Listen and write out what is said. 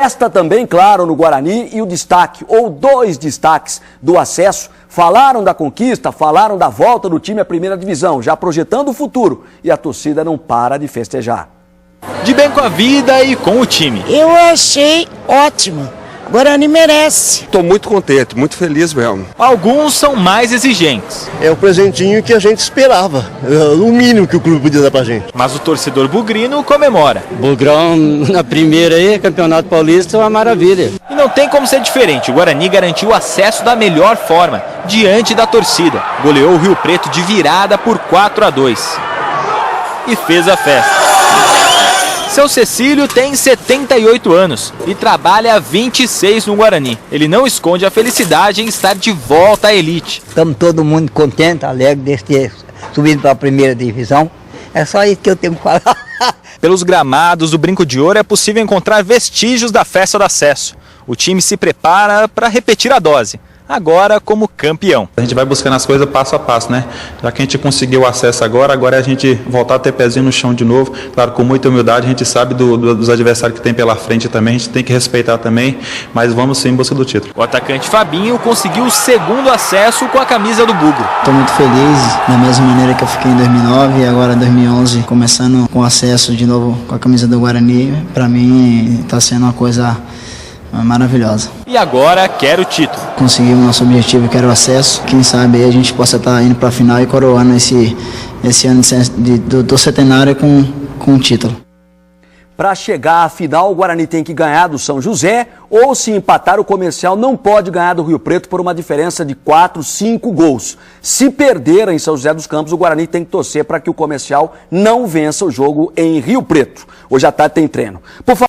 Esta também, claro, no Guarani, e o destaque, ou dois destaques do acesso, falaram da conquista, falaram da volta do time à primeira divisão, já projetando o futuro, e a torcida não para de festejar. De bem com a vida e com o time. Eu achei ótimo. Guarani merece. Estou muito contente, muito feliz mesmo. Alguns são mais exigentes. É o presentinho que a gente esperava, o mínimo que o clube podia dar pra gente. Mas o torcedor bugrino comemora. Bugrão na primeira aí, Campeonato Paulista, é uma maravilha. E não tem como ser diferente, o Guarani garantiu o acesso da melhor forma, diante da torcida. Goleou o Rio Preto de virada por 4-2. E fez a festa. Seu Cecílio tem 78 anos e trabalha há 26 no Guarani. Ele não esconde a felicidade em estar de volta à elite. Estamos todo mundo contente, alegre de ter subido para a primeira divisão. É só isso que eu tenho que falar. Pelos gramados do Brinco de Ouro é possível encontrar vestígios da festa do acesso. O time se prepara para repetir a dose, agora como campeão. A gente vai buscando as coisas passo a passo, né? Já que a gente conseguiu o acesso agora é a gente voltar a ter pezinho no chão de novo. Claro, com muita humildade, a gente sabe dos adversários que tem pela frente também, a gente tem que respeitar também, mas vamos sim em busca do título. O atacante Fabinho conseguiu o segundo acesso com a camisa do Bugre. Estou muito feliz, da mesma maneira que eu fiquei em 2009 e agora em 2011, começando com acesso de novo com a camisa do Guarani. Para mim está sendo uma coisa maravilhosa. E agora quer o título. Conseguimos nosso objetivo, que era o acesso. Quem sabe aí a gente possa estar indo para a final e coroando esse ano do centenário com um título. Para chegar à final, o Guarani tem que ganhar do São José, ou se empatar, o Comercial não pode ganhar do Rio Preto por uma diferença de 4, 5 gols. Se perder em São José dos Campos, o Guarani tem que torcer para que o Comercial não vença o jogo em Rio Preto. Hoje à tarde tem treino.